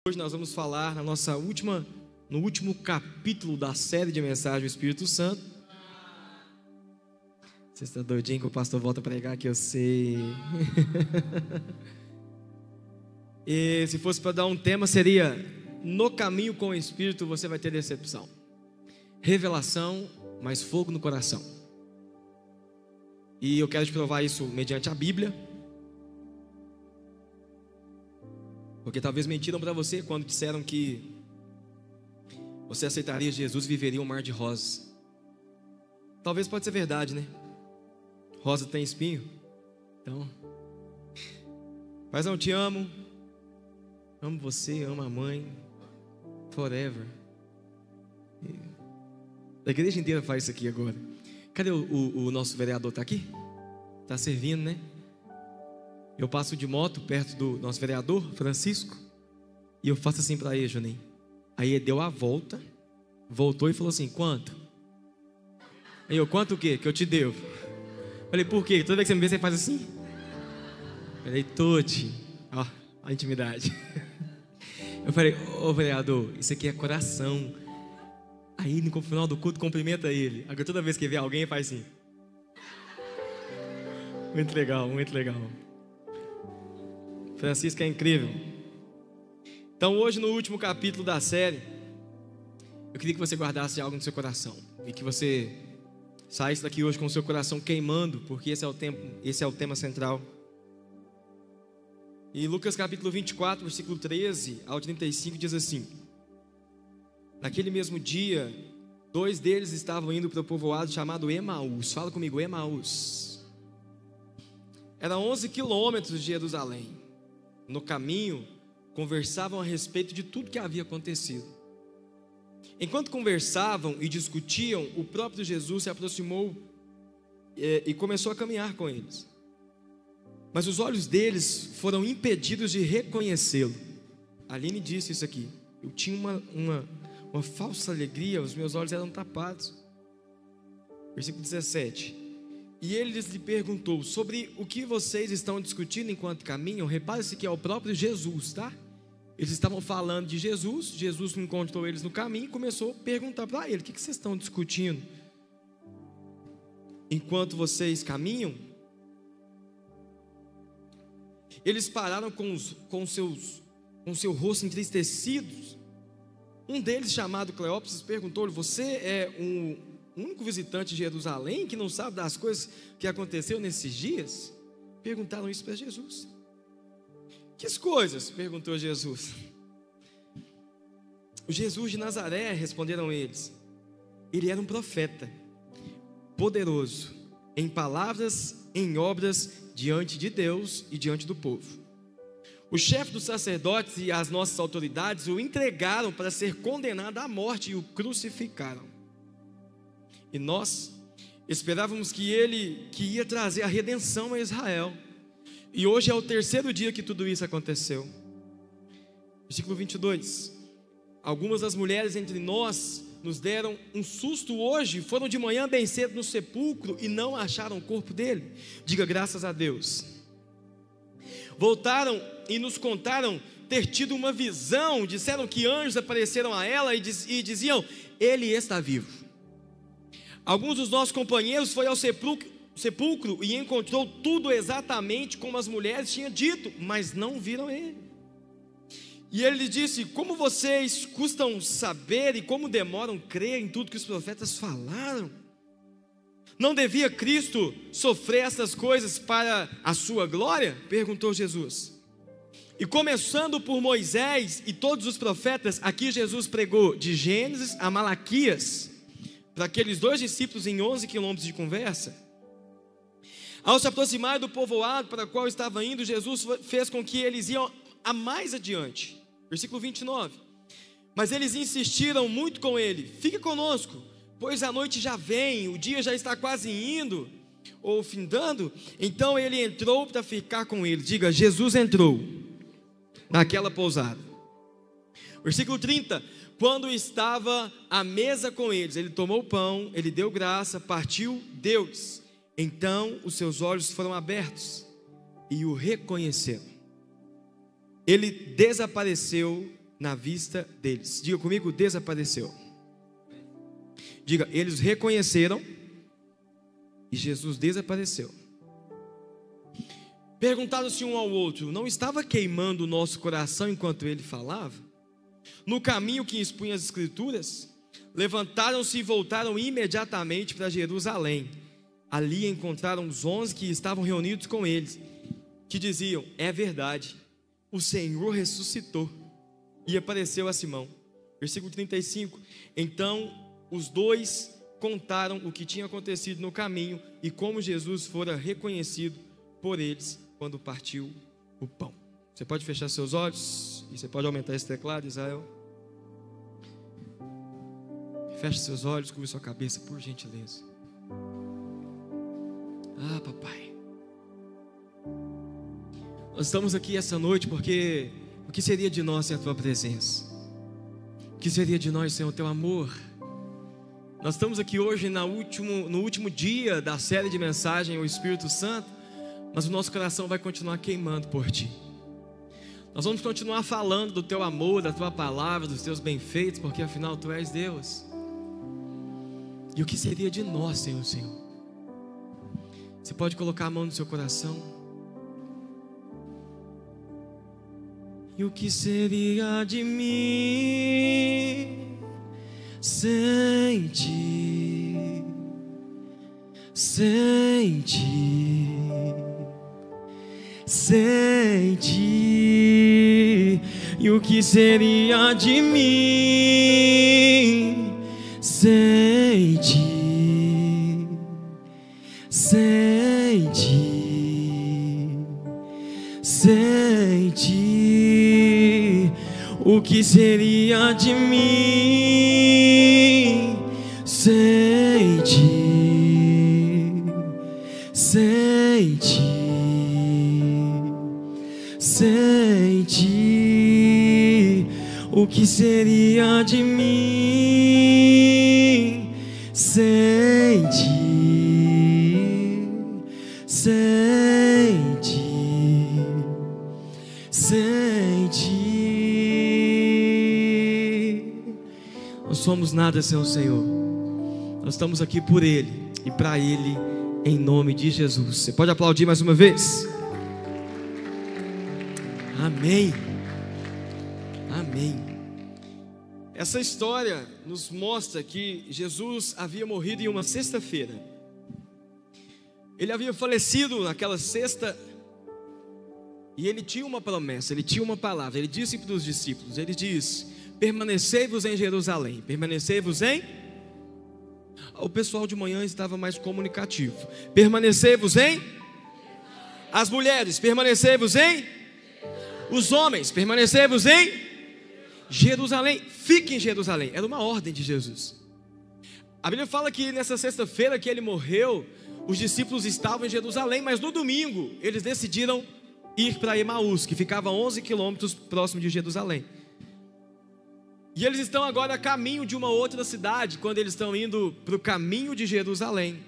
Hoje nós vamos falar no último capítulo da série de mensagens do Espírito Santo. Você está doidinho que o pastor volta a pregar, que eu sei. E se fosse para dar um tema, seria: no caminho com o Espírito você vai ter decepção. Revelação, mas fogo no coração. E eu quero te provar isso mediante a Bíblia. Porque talvez mentiram para você quando disseram que você aceitaria Jesus e viveria um mar de rosas. Talvez pode ser verdade, né? Rosa tem espinho. Então, Paizão, te amo. Amo você, amo a mãe. Forever. A igreja inteira faz isso aqui agora. Cadê o nosso vereador? Está aqui? Está servindo, né? Eu passo de moto perto do nosso vereador, Francisco, e eu faço assim para ele, Juninho. Aí ele deu a volta, voltou e falou assim: quanto? Aí eu: quanto o quê? Que eu te devo. Falei: por quê? Toda vez que você me vê, você faz assim? Falei: Tuti. Ó, a intimidade. Eu falei: ô vereador, isso aqui é coração. Aí no final do culto cumprimenta ele. Agora toda vez que vê alguém faz assim. Muito legal, muito legal. Francisco é incrível. Então hoje, no último capítulo da série, eu queria que você guardasse algo no seu coração e que você saísse daqui hoje com o seu coração queimando, porque esse é o tema central. E Lucas capítulo 24, versículo 13 ao 35 diz assim: naquele mesmo dia, 2 deles estavam indo para o povoado chamado Emaús. Fala comigo, Emaús. Era 11 quilômetros de Jerusalém. No caminho, conversavam a respeito de tudo que havia acontecido. Enquanto conversavam e discutiam, o próprio Jesus se aproximou e começou a caminhar com eles. Mas os olhos deles foram impedidos de reconhecê-lo. A Aline disse isso aqui: eu tinha uma falsa alegria, os meus olhos eram tapados. Versículo 17: e ele lhe perguntou: sobre o que vocês estão discutindo enquanto caminham? Repare-se que é o próprio Jesus, tá? Eles estavam falando de Jesus. Jesus encontrou eles no caminho e começou a perguntar para ele: o que vocês estão discutindo enquanto vocês caminham? Eles pararam com seu rosto entristecidos. Um deles, chamado Cleópatra, perguntou-lhe: você é o único visitante de Jerusalém que não sabe das coisas que aconteceu nesses dias? Perguntaram isso para Jesus. Que coisas? Perguntou Jesus. O Jesus de Nazaré, responderam eles. Ele era um profeta, poderoso em palavras, em obras, diante de Deus e diante do povo. O chefe dos sacerdotes e as nossas autoridades o entregaram para ser condenado à morte e o crucificaram. E nós esperávamos que ia trazer a redenção a Israel. E hoje é o 3º dia que tudo isso aconteceu. Versículo 22: algumas das mulheres entre nós nos deram um susto hoje. Foram de manhã bem cedo no sepulcro e não acharam o corpo dele. Diga graças a Deus. Voltaram e nos contaram ter tido uma visão. Disseram que anjos apareceram a ela e diziam: ele está vivo. Alguns dos nossos companheiros foi ao sepulcro e encontrou tudo exatamente como as mulheres tinham dito, mas não viram ele. E ele lhe disse: como vocês custam saber e como demoram crer em tudo que os profetas falaram? Não devia Cristo sofrer essas coisas para a sua glória? Perguntou Jesus. E começando por Moisés e todos os profetas, aqui Jesus pregou de Gênesis a Malaquias, para aqueles 2 discípulos em 11 quilômetros de conversa. Ao se aproximar do povoado para o qual estava indo, Jesus fez com que eles iam a mais adiante. Versículo 29. Mas eles insistiram muito com ele: fique conosco, pois a noite já vem, o dia já está quase indo, ou findando. Então ele entrou para ficar com eles. Diga: Jesus entrou naquela pousada. Versículo 30. Quando estava à mesa com eles, ele tomou o pão, ele deu graça, partiu, deu-lhes. Então os seus olhos foram abertos e o reconheceram. Ele desapareceu na vista deles. Diga comigo, desapareceu. Diga, eles reconheceram e Jesus desapareceu. Perguntaram-se um ao outro: não estava queimando o nosso coração enquanto ele falava? No caminho que expunha as Escrituras? Levantaram-se e voltaram imediatamente para Jerusalém. Ali encontraram os 11 que estavam reunidos com eles, que diziam: é verdade, o Senhor ressuscitou e apareceu a Simão. Versículo 35. Então os dois contaram o que tinha acontecido no caminho e como Jesus fora reconhecido por eles quando partiu o pão. Você pode fechar seus olhos e você pode aumentar esse teclado, Israel? Feche seus olhos, curva sua cabeça, por gentileza. Ah, papai, nós estamos aqui essa noite porque o que seria de nós sem a tua presença? O que seria de nós sem o teu amor? Nós estamos aqui hoje no último dia da série de mensagem O Espírito Santo, mas o nosso coração vai continuar queimando por ti. Nós vamos continuar falando do teu amor, da tua palavra, dos teus benfeitos, porque afinal tu és Deus. E o que seria de nós sem o Senhor? Você pode colocar a mão no seu coração? E o que seria de mim sem ti? Sem ti, sem ti. E o que seria de mim sem ti? Sem ti, sem ti. O que seria de mim sem ti? Sem ti, sem ti. O que seria de mim sem ti? Sem ti, sem ti. Não somos nada sem o Senhor. Nós estamos aqui por Ele e para Ele, em nome de Jesus. Você pode aplaudir mais uma vez? Amém. Amém. Essa história nos mostra que Jesus havia morrido em uma sexta-feira. Ele havia falecido naquela sexta e ele tinha uma promessa, ele tinha uma palavra. Ele disse para os discípulos, ele diz: permanecei-vos em Jerusalém. Permanecei-vos em... O pessoal de manhã estava mais comunicativo. Permanecei-vos em... As mulheres, permanecei-vos em... Os homens, permanecei-vos em... Jerusalém. Fique em Jerusalém. Era uma ordem de Jesus. A Bíblia fala que nessa sexta-feira que ele morreu, os discípulos estavam em Jerusalém, mas no domingo eles decidiram ir para Emaús, que ficava a 11 quilômetros próximo de Jerusalém. E eles estão agora a caminho de uma outra cidade. Quando eles estão indo para o caminho de Jerusalém,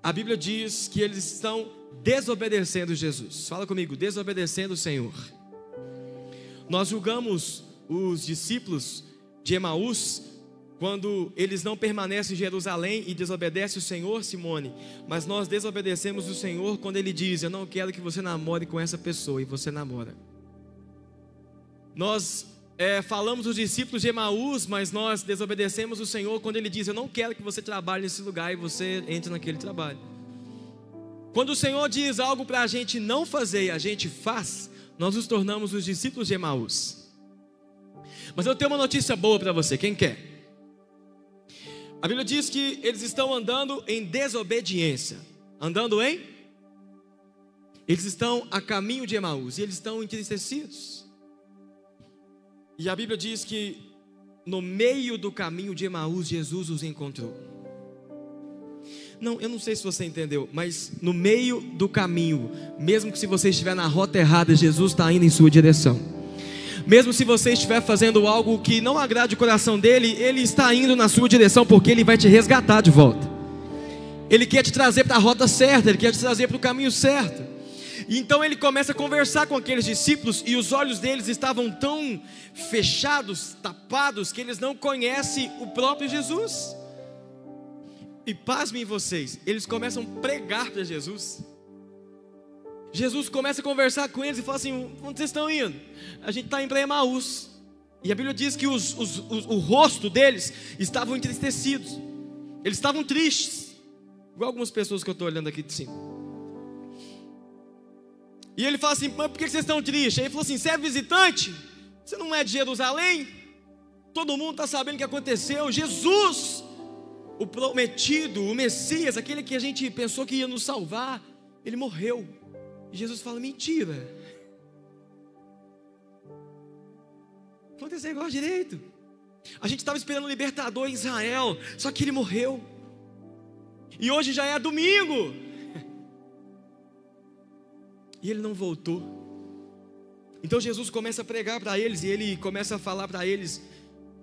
a Bíblia diz que eles estão desobedecendo Jesus. Fala comigo, desobedecendo o Senhor. Nós julgamos os discípulos de Emaús quando eles não permanecem em Jerusalém e desobedecem o Senhor, Simone. Mas nós desobedecemos o Senhor quando Ele diz: eu não quero que você namore com essa pessoa, e você namora. Nós falamos dos discípulos de Emaús, mas nós desobedecemos o Senhor quando Ele diz: eu não quero que você trabalhe nesse lugar, e você entra naquele trabalho. Quando o Senhor diz algo para a gente não fazer e a gente faz, nós nos tornamos os discípulos de Emaús. Mas eu tenho uma notícia boa para você, quem quer? A Bíblia diz que eles estão andando em desobediência. Andando em? Eles estão a caminho de Emaús e eles estão entristecidos. E a Bíblia diz que no meio do caminho de Emaús, Jesus os encontrou. Não, eu não sei se você entendeu, mas no meio do caminho, mesmo que se você estiver na rota errada, Jesus está indo em sua direção. Mesmo se você estiver fazendo algo que não agrade o coração dele, ele está indo na sua direção, porque ele vai te resgatar de volta. Ele quer te trazer para a rota certa, ele quer te trazer para o caminho certo. E então ele começa a conversar com aqueles discípulos, e os olhos deles estavam tão fechados, tapados, que eles não conhecem o próprio Jesus. E pasmem vocês, eles começam a pregar para Jesus. Jesus começa a conversar com eles e fala assim: onde vocês estão indo? A gente está indo para Emaús. E a Bíblia diz que o rosto deles estavam entristecidos. Eles estavam tristes, igual algumas pessoas que eu estou olhando aqui de cima. E ele fala assim: mas por que vocês estão tristes? Aí ele falou assim: você é visitante? Você não é de Jerusalém? Todo mundo está sabendo o que aconteceu. Jesus, o prometido, o Messias, aquele que a gente pensou que ia nos salvar, ele morreu. E Jesus fala: mentira. Aconteceu igual direito. A gente estava esperando o libertador em Israel, só que ele morreu. E hoje já é domingo. E ele não voltou. Então Jesus começa a pregar para eles, e ele começa a falar para eles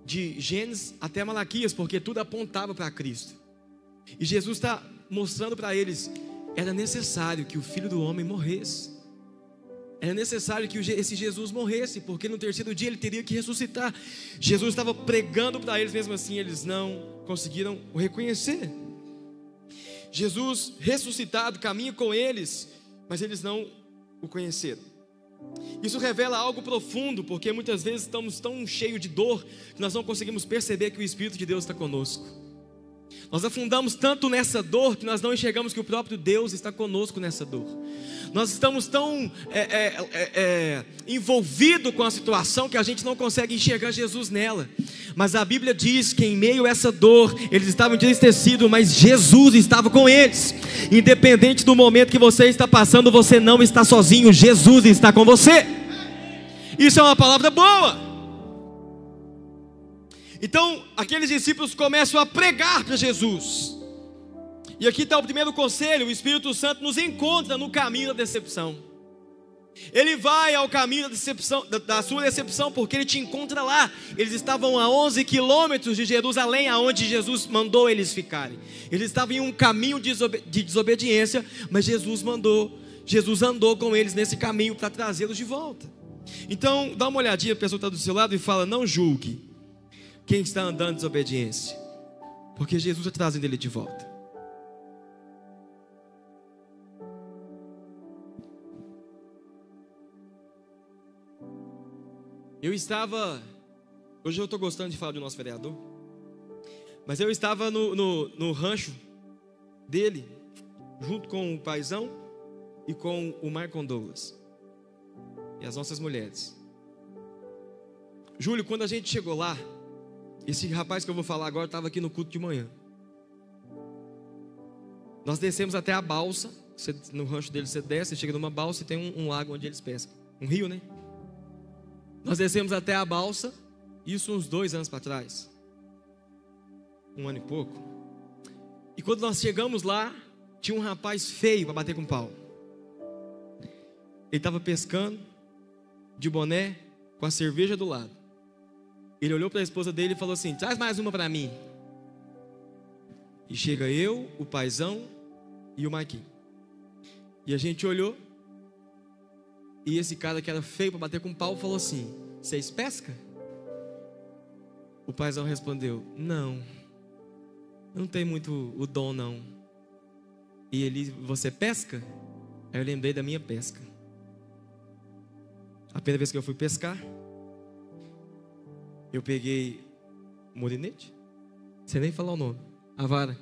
de Gênesis até Malaquias, porque tudo apontava para Cristo. E Jesus está mostrando para eles: era necessário que o Filho do Homem morresse. Era necessário que esse Jesus morresse, porque no terceiro dia ele teria que ressuscitar. Jesus estava pregando para eles, mesmo assim eles não conseguiram o reconhecer. Jesus ressuscitado caminha com eles, mas eles não o conheceram. Isso revela algo profundo, porque muitas vezes estamos tão cheios de dor que nós não conseguimos perceber que o Espírito de Deus está conosco. Nós afundamos tanto nessa dor que nós não enxergamos que o próprio Deus está conosco nessa dor. Nós estamos tão envolvidos com a situação que a gente não consegue enxergar Jesus nela. Mas a Bíblia diz que em meio a essa dor eles estavam entristecidos, mas Jesus estava com eles. Independente do momento que você está passando, você não está sozinho, Jesus está com você. Isso é uma palavra boa. Então, aqueles discípulos começam a pregar para Jesus. E aqui está o primeiro conselho: o Espírito Santo nos encontra no caminho da decepção. Ele vai ao caminho da decepção, da sua decepção, porque ele te encontra lá. Eles estavam a 11 quilômetros de Jerusalém, aonde Jesus mandou eles ficarem. Eles estavam em um caminho de desobediência, mas Jesus andou com eles nesse caminho para trazê-los de volta. Então, dá uma olhadinha para a pessoa que está do seu lado e fala: não julgue quem está andando em desobediência, porque Jesus está trazendo ele de volta. Hoje eu estou gostando de falar do nosso vereador, mas eu estava no rancho dele, junto com o paizão e com o Marcon Douglas e as nossas mulheres. Júlio, quando a gente chegou lá, esse rapaz que eu vou falar agora estava aqui no culto de manhã. Nós descemos até a balsa. No rancho dele você desce, chega numa balsa e tem um lago onde eles pescam. Um rio, né? Nós descemos até a balsa, isso uns 2 anos para trás. 1 ano e pouco. E quando nós chegamos lá, tinha um rapaz feio para bater com pau. Ele estava pescando, de boné, com a cerveja do lado. Ele olhou para a esposa dele e falou assim: traz mais uma para mim. E chega eu, o paizão e o Marquinhos. E a gente olhou, e esse cara que era feio para bater com pau falou assim: vocês pescam? O paizão respondeu: não tem muito o dom não. E ele: você pesca? Aí eu lembrei da minha pesca. A primeira vez que eu fui pescar, eu peguei molinete, você nem falar o nome, a vara.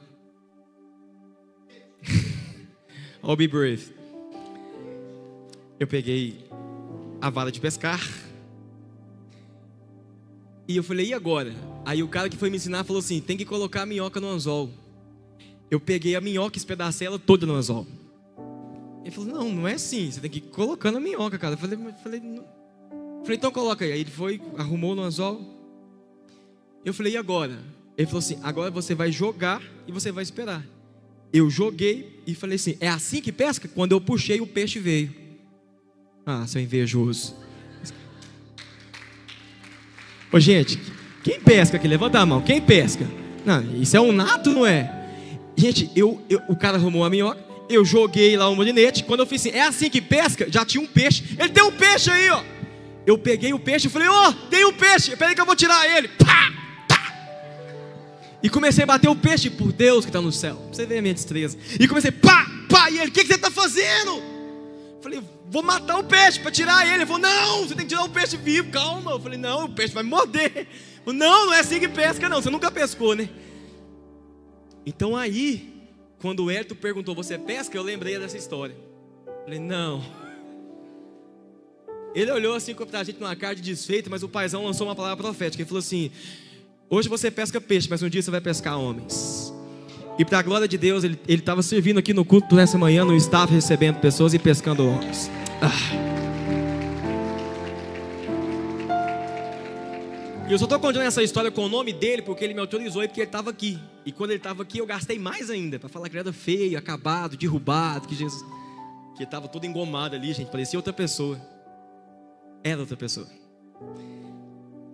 I'll be brave. Eu peguei a vara de pescar e eu falei: e agora? Aí o cara que foi me ensinar falou assim: tem que colocar a minhoca no anzol. Eu peguei a minhoca e espedacei ela toda no anzol. Ele falou: não é assim, você tem que ir colocando a minhoca, cara. Eu falei, então coloca aí. Aí ele foi, arrumou no anzol. Eu falei: e agora? Ele falou assim: agora você vai jogar e você vai esperar. Eu joguei e falei assim: é assim que pesca? Quando eu puxei, o peixe veio. Ah, seu invejoso. Ô gente, quem pesca aqui? Levanta a mão, quem pesca? Não, isso é um nato, não é? Gente, o cara arrumou a minhoca, eu joguei lá o molinete. Quando eu fiz assim, é assim que pesca? Já tinha um peixe. Ele tem um peixe aí, ó. Eu peguei o peixe e falei, ó, tem um peixe. Peraí que eu vou tirar ele. Pá, pá. E comecei a bater o peixe, por Deus que está no céu. Pra você ver a minha destreza. E comecei, pá, pá. E ele, o que você está fazendo? Falei, vou matar o peixe para tirar ele. Ele falou, não, você tem que tirar o peixe vivo, calma. Eu falei, não, o peixe vai me morder. Falei, não é assim que pesca não, você nunca pescou, né? Então aí, quando o Hélito perguntou, você pesca? Eu lembrei dessa história. Falei, não. Ele olhou assim pra gente numa cara de desfeito, mas o paizão lançou uma palavra profética. Ele falou assim, hoje você pesca peixe, mas um dia você vai pescar homens. E para a glória de Deus, ele estava servindo aqui no culto nessa manhã, no staff, recebendo pessoas e pescando homens. E eu só estou contando essa história com o nome dele, porque ele me autorizou e porque ele estava aqui. E quando ele estava aqui, eu gastei mais ainda, para falar que ele era feio, acabado, derrubado, que Jesus... que estava todo engomado ali, gente, parecia outra pessoa. Era outra pessoa.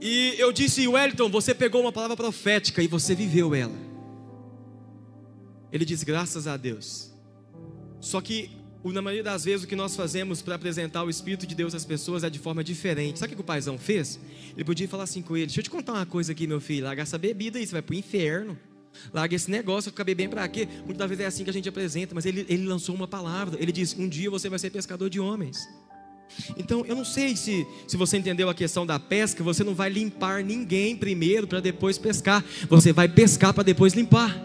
E eu disse, Wellington, você pegou uma palavra profética e você viveu ela. Ele disse, graças a Deus. Só que, na maioria das vezes, o que nós fazemos para apresentar o Espírito de Deus às pessoas é de forma diferente. Sabe o que o paizão fez? Ele podia falar assim com ele, deixa eu te contar uma coisa aqui, meu filho, larga essa bebida aí, você vai pro inferno. Larga esse negócio, ficar bebendo para quê? Muitas vezes é assim que a gente apresenta, mas ele lançou uma palavra. Ele disse, um dia você vai ser pescador de homens. Então, eu não sei se você entendeu a questão da pesca. Você não vai limpar ninguém primeiro para depois pescar. Você vai pescar para depois limpar.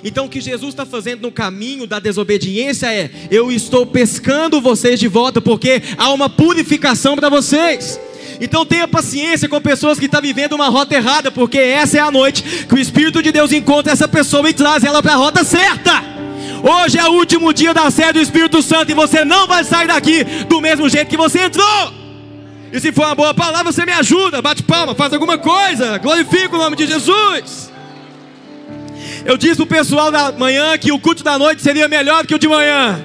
Então o que Jesus está fazendo no caminho da desobediência é, eu estou pescando vocês de volta, porque há uma purificação para vocês. Então tenha paciência com pessoas que estão vivendo uma rota errada, porque essa é a noite que o Espírito de Deus encontra essa pessoa e traz ela para a rota certa. Hoje é o último dia da série do Espírito Santo, e você não vai sair daqui do mesmo jeito que você entrou. E se for uma boa palavra, você me ajuda, bate palma, faz alguma coisa, glorifica o nome de Jesus. Eu disse para o pessoal da manhã que o culto da noite seria melhor do que o de manhã.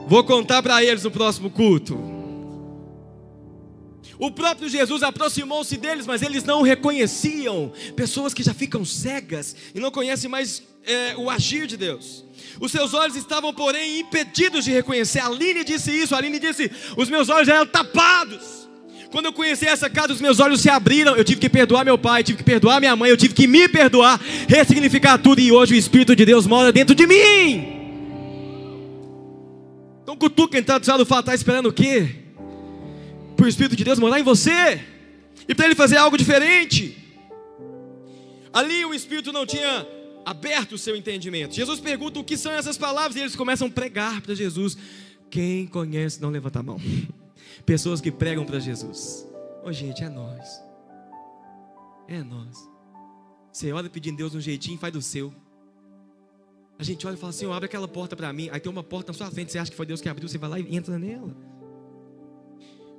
Vou contar para eles no próximo culto. O próprio Jesus aproximou-se deles, mas eles não o reconheciam. Pessoas que já ficam cegas e não conhecem mais o agir de Deus. Os seus olhos estavam, porém, impedidos de reconhecer. A Aline disse isso, a Aline disse, os meus olhos eram tapados. Quando eu conheci essa casa, os meus olhos se abriram. Eu tive que perdoar meu pai, tive que perdoar minha mãe, eu tive que me perdoar, ressignificar tudo. E hoje o Espírito de Deus mora dentro de mim. Então cutuca quem está do seu lado, fala, está esperando o quê? Para o Espírito de Deus morar em você. E para ele fazer algo diferente. Ali o Espírito não tinha aberto o seu entendimento. Jesus pergunta o que são essas palavras, e eles começam a pregar para Jesus. Quem conhece, não levanta a mão. Pessoas que pregam para Jesus. Ô gente, é nós. É nós. Você olha pedindo a Deus um jeitinho, faz do seu. A gente olha e fala, Senhor, abre aquela porta para mim. Aí tem uma porta na sua frente, você acha que foi Deus que abriu, você vai lá e entra nela.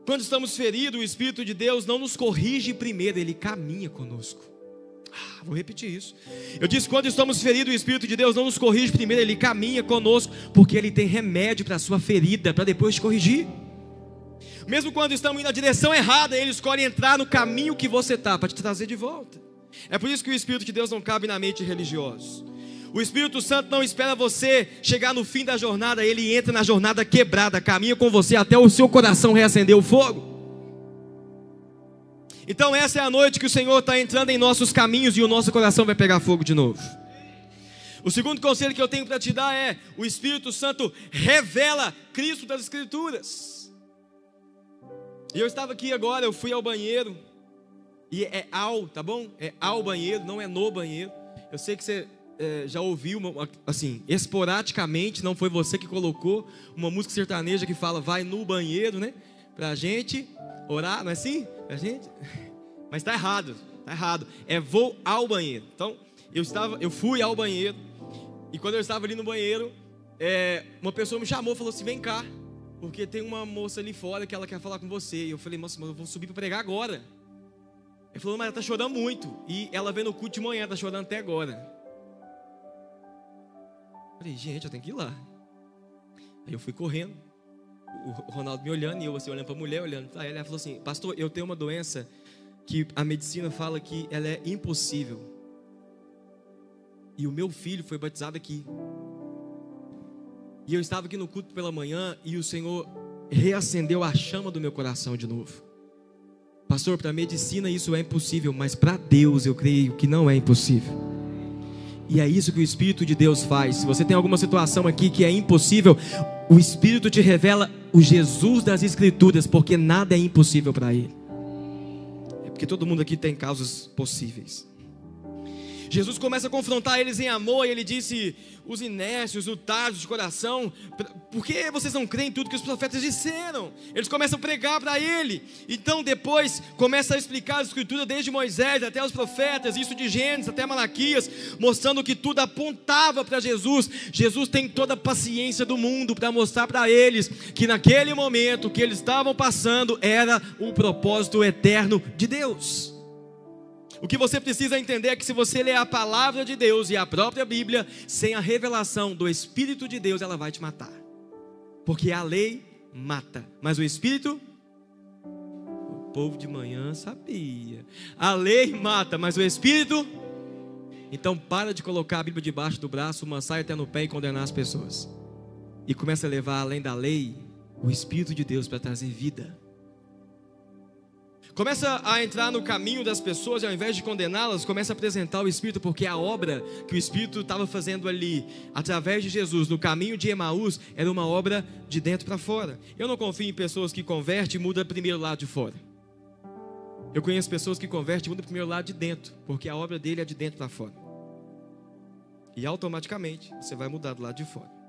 Quando estamos feridos, o Espírito de Deus não nos corrige primeiro, Ele caminha conosco. Vou repetir isso. Eu disse, quando estamos feridos, o Espírito de Deus não nos corrige primeiro, Ele caminha conosco, porque Ele tem remédio para a sua ferida, para depois te corrigir. Mesmo quando estamos indo na direção errada, Ele escolhe entrar no caminho que você está, para te trazer de volta. É por isso que o Espírito de Deus não cabe na mente de religiosos. O Espírito Santo não espera você chegar no fim da jornada. Ele entra na jornada quebrada, caminha com você até o seu coração reacender o fogo. Então essa é a noite que o Senhor está entrando em nossos caminhos, e o nosso coração vai pegar fogo de novo. O segundo conselho que eu tenho para te dar é, o Espírito Santo revela Cristo das Escrituras. E eu estava aqui agora, eu fui ao banheiro, e tá bom? É ao banheiro, não é no banheiro. Eu sei que você já ouviu, assim, esporadicamente, não foi você que colocou uma música sertaneja que fala, vai no banheiro, né? Pra gente orar, não é assim? Pra gente? Mas tá errado, é vou ao banheiro. Então, eu fui ao banheiro, e quando eu estava ali no banheiro, uma pessoa me chamou, falou assim, vem cá, porque tem uma moça ali fora que ela quer falar com você. E eu falei, nossa, mas eu vou subir para pregar agora. Ele falou, mas ela está chorando muito, e ela veio no culto de manhã, está chorando até agora. Eu falei, gente, eu tenho que ir lá. Aí eu fui correndo, o Ronaldo me olhando, e eu assim, olhando para a mulher, olhando para ela. Ela falou assim, pastor, eu tenho uma doença que a medicina fala que ela é impossível. e o meu filho foi batizado aqui. E eu estava aqui no culto pela manhã e o Senhor reacendeu a chama do meu coração de novo. Pastor, para a medicina isso é impossível, mas para Deus eu creio que não é impossível. E é isso que o Espírito de Deus faz. Se você tem alguma situação aqui que é impossível, o Espírito te revela o Jesus das Escrituras, porque nada é impossível para Ele. É porque todo mundo aqui tem causas possíveis. Jesus começa a confrontar eles em amor e ele disse: os inercios, os tardos de coração, por que vocês não creem em tudo que os profetas disseram? Eles começam a pregar para ele. Então depois começa a explicar a escritura desde Moisés até os profetas, isso de Gênesis até Malaquias, mostrando que tudo apontava para Jesus. Jesus tem toda a paciência do mundo para mostrar para eles que naquele momento que eles estavam passando era o propósito eterno de Deus. O que você precisa entender é que se você ler a palavra de Deus e a própria Bíblia, sem a revelação do Espírito de Deus, ela vai te matar. Porque a lei mata, mas o Espírito, o povo de manhã sabia. A lei mata, mas o Espírito... Então para de colocar a Bíblia debaixo do braço, uma saia até no pé e condenar as pessoas. E começa a levar além da lei, o Espírito de Deus para trazer vida. Começa a entrar no caminho das pessoas e ao invés de condená-las, começa a apresentar o Espírito, porque a obra que o Espírito estava fazendo ali, através de Jesus, no caminho de Emaús, era uma obra de dentro para fora. Eu não confio em pessoas que convertem e mudam primeiro o lado de fora. Eu conheço pessoas que convertem e mudam primeiro o lado de dentro, porque a obra dele é de dentro para fora. E automaticamente você vai mudar do lado de fora.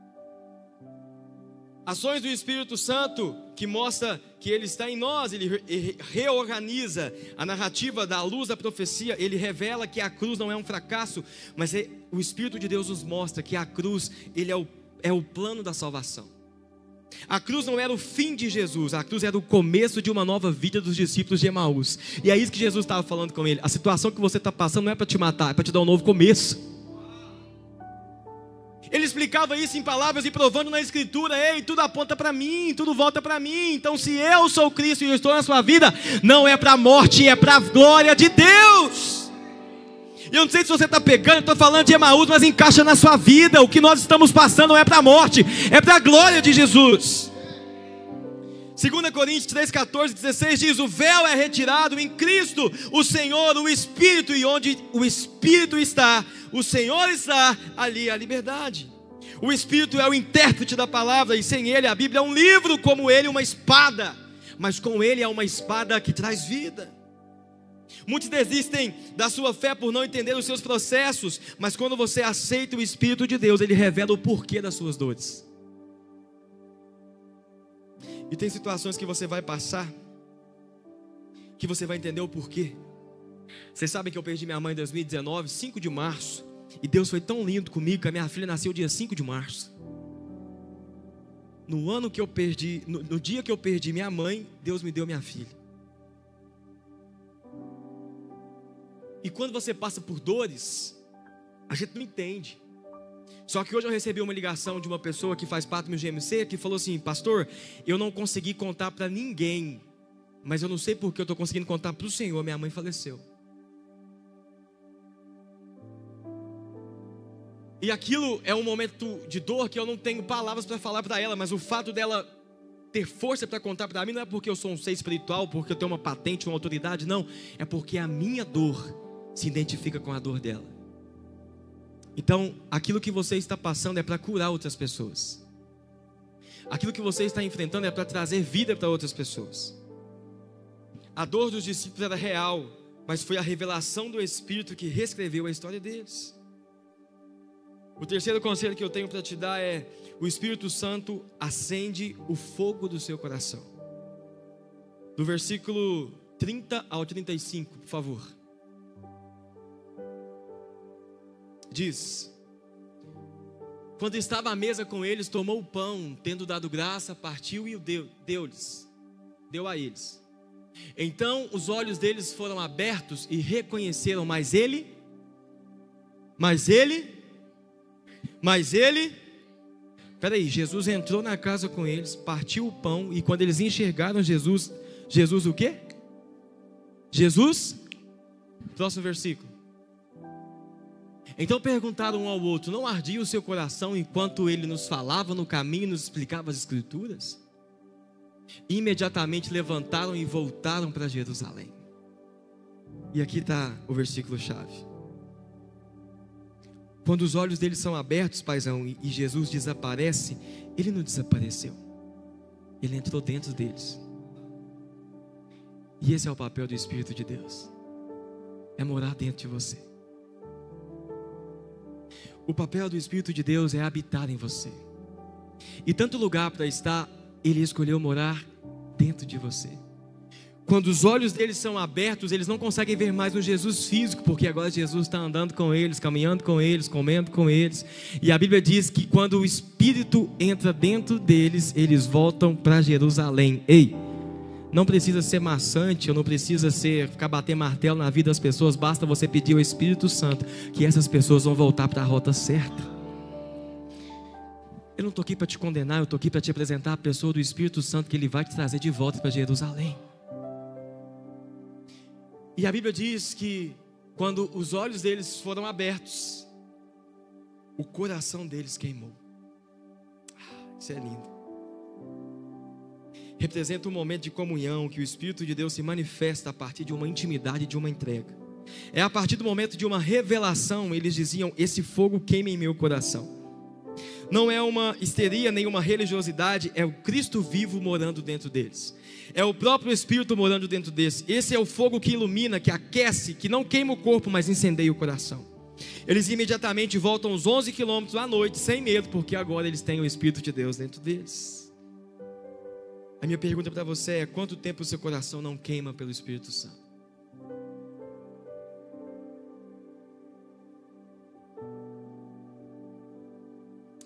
Ações do Espírito Santo que mostra que Ele está em nós, Ele reorganiza a narrativa da luz da profecia, Ele revela que a cruz não é um fracasso, mas o Espírito de Deus nos mostra que a cruz, Ele é o plano da salvação. A cruz não era o fim de Jesus, a cruz era o começo de uma nova vida dos discípulos de Emaús. E é isso que Jesus estava falando com ele: a situação que você está passando não é para te matar, é para te dar um novo começo. Ele explicava isso em palavras e provando na Escritura: ei, tudo aponta para mim, tudo volta para mim. Então se eu sou Cristo e eu estou na sua vida, não é para a morte, é para a glória de Deus. E eu não sei se você está pegando, eu estou falando de Emaús, mas encaixa na sua vida. O que nós estamos passando não é para a morte, é para a glória de Jesus. 2 Coríntios 3, 14, 16 diz: o véu é retirado em Cristo, o Senhor, o Espírito, e onde o Espírito está, o Senhor está, ali a liberdade. O Espírito é o intérprete da palavra, e sem ele a Bíblia é um livro, como ele uma espada, mas com ele é uma espada que traz vida. Muitos desistem da sua fé por não entender os seus processos, mas quando você aceita o Espírito de Deus, ele revela o porquê das suas dores. E tem situações que você vai passar, que você vai entender o porquê. Vocês sabem que eu perdi minha mãe em 2019, 5 de março. E Deus foi tão lindo comigo que a minha filha nasceu dia 5 de março. No ano que eu perdi, no dia que eu perdi minha mãe, Deus me deu minha filha. E quando você passa por dores, a gente não entende. Só que hoje eu recebi uma ligação de uma pessoa que faz parte do meu GMC, que falou assim: pastor, eu não consegui contar para ninguém, mas eu não sei porque eu estou conseguindo contar para o Senhor, minha mãe faleceu. E aquilo é um momento de dor que eu não tenho palavras para falar para ela, mas o fato dela ter força para contar para mim não é porque eu sou um ser espiritual, porque eu tenho uma patente, uma autoridade, não. É porque a minha dor se identifica com a dor dela. Então, aquilo que você está passando é para curar outras pessoas. Aquilo que você está enfrentando é para trazer vida para outras pessoas. A dor dos discípulos era real, mas foi a revelação do Espírito que reescreveu a história deles. O terceiro conselho que eu tenho para te dar é: o Espírito Santo acende o fogo do seu coração. Do versículo 30 ao 35, por favor. Diz: quando estava à mesa com eles, tomou o pão, tendo dado graça, partiu e o deu a eles. Então os olhos deles foram abertos e reconheceram, mas ele, peraí, Jesus entrou na casa com eles, partiu o pão, e quando eles enxergaram Jesus o quê? Jesus, próximo versículo. Então perguntaram um ao outro: não ardia o seu coração enquanto ele nos falava no caminho e nos explicava as Escrituras? Imediatamente levantaram e voltaram para Jerusalém. E aqui está o versículo chave. Quando os olhos deles são abertos, paizão, e Jesus desaparece, ele não desapareceu, ele entrou dentro deles. E esse é o papel do Espírito de Deus, é morar dentro de você. O papel do Espírito de Deus é habitar em você. E tanto lugar para estar, ele escolheu morar dentro de você. Quando os olhos deles são abertos, eles não conseguem ver mais o Jesus físico, porque agora Jesus está andando com eles, caminhando com eles, comendo com eles. E a Bíblia diz que quando o Espírito entra dentro deles, eles voltam para Jerusalém. Ei, não precisa ser maçante, ou não precisa ficar batendo martelo na vida das pessoas. Basta você pedir ao Espírito Santo, que essas pessoas vão voltar para a rota certa. Eu não estou aqui para te condenar, eu estou aqui para te apresentar a pessoa do Espírito Santo, que ele vai te trazer de volta para Jerusalém. E a Bíblia diz que quando os olhos deles foram abertos, o coração deles queimou. Isso é lindo. Representa um momento de comunhão, que o Espírito de Deus se manifesta a partir de uma intimidade, de uma entrega. É a partir do momento de uma revelação. Eles diziam: esse fogo queima em meu coração. Não é uma histeria, nem uma religiosidade, é o Cristo vivo morando dentro deles. É o próprio Espírito morando dentro deles. Esse é o fogo que ilumina, que aquece, que não queima o corpo, mas incendeia o coração. Eles imediatamente voltam os 11 quilômetros à noite, sem medo, porque agora eles têm o Espírito de Deus dentro deles. A minha pergunta para você é: quanto tempo o seu coração não queima pelo Espírito Santo?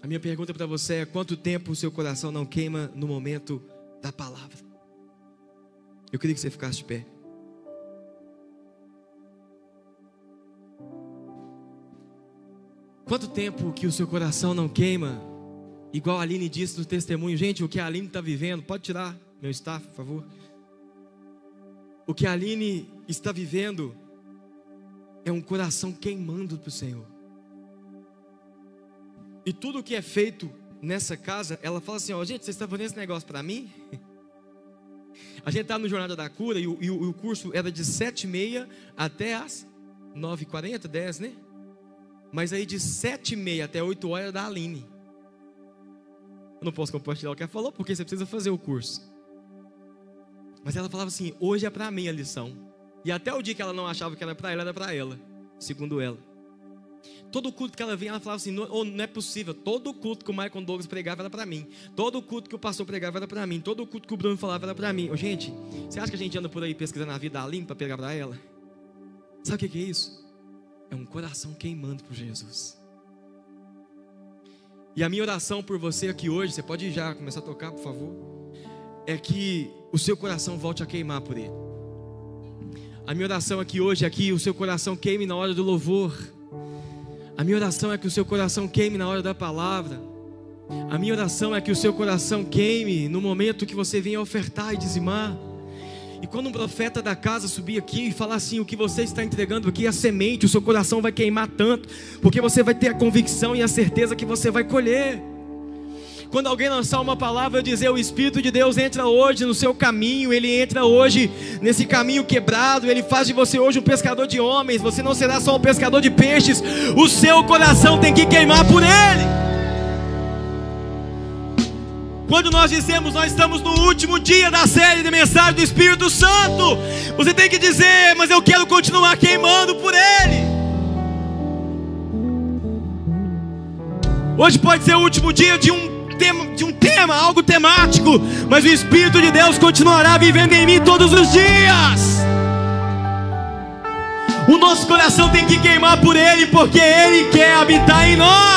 A minha pergunta para você é: quanto tempo o seu coração não queima no momento da palavra? Eu queria que você ficasse de pé. Quanto tempo que o seu coração não queima, igual a Aline disse no testemunho? Gente, o que a Aline está vivendo, pode tirar meu staff, por favor. O que a Aline está vivendo é um coração queimando para o Senhor. E tudo que é feito nessa casa, ela fala assim: ó, gente, vocês estão fazendo esse negócio para mim? A gente está no Jornada da Cura e o curso era de 7h30 até as 9h40, 10, né? Mas aí de 7h30 até 8h era da Aline. Eu não posso compartilhar o que ela falou, porque você precisa fazer o curso. Mas ela falava assim: hoje é para mim a lição. E até o dia que ela não achava que era para ela, segundo ela. Todo culto que ela vinha, ela falava assim: não é possível. Todo culto que o Michael Douglas pregava era para mim. Todo culto que o pastor pregava era para mim. Todo culto que o Bruno falava era para mim. Gente, você acha que a gente anda por aí pesquisando a vida da Aline para pegar para ela? Sabe o que é isso? É um coração queimando por Jesus. E a minha oração por você aqui hoje, você pode já começar a tocar, por favor, é que o seu coração volte a queimar por Ele. A minha oração aqui hoje é que o seu coração queime na hora do louvor. A minha oração é que o seu coração queime na hora da palavra. A minha oração é que o seu coração queime no momento que você venha ofertar e dizimar. E quando um profeta da casa subir aqui e falar assim: o que você está entregando aqui é a semente, o seu coração vai queimar tanto, porque você vai ter a convicção e a certeza que você vai colher. Quando alguém lançar uma palavra e dizer: o Espírito de Deus entra hoje no seu caminho, Ele entra hoje nesse caminho quebrado, Ele faz de você hoje um pescador de homens, você não será só um pescador de peixes, o seu coração tem que queimar por Ele. Quando nós dizemos: nós estamos no último dia da série de mensagem do Espírito Santo, você tem que dizer: mas eu quero continuar queimando por Ele. Hoje pode ser o último dia de um tema, algo temático, mas o Espírito de Deus continuará vivendo em mim todos os dias. O nosso coração tem que queimar por Ele, porque Ele quer habitar em nós.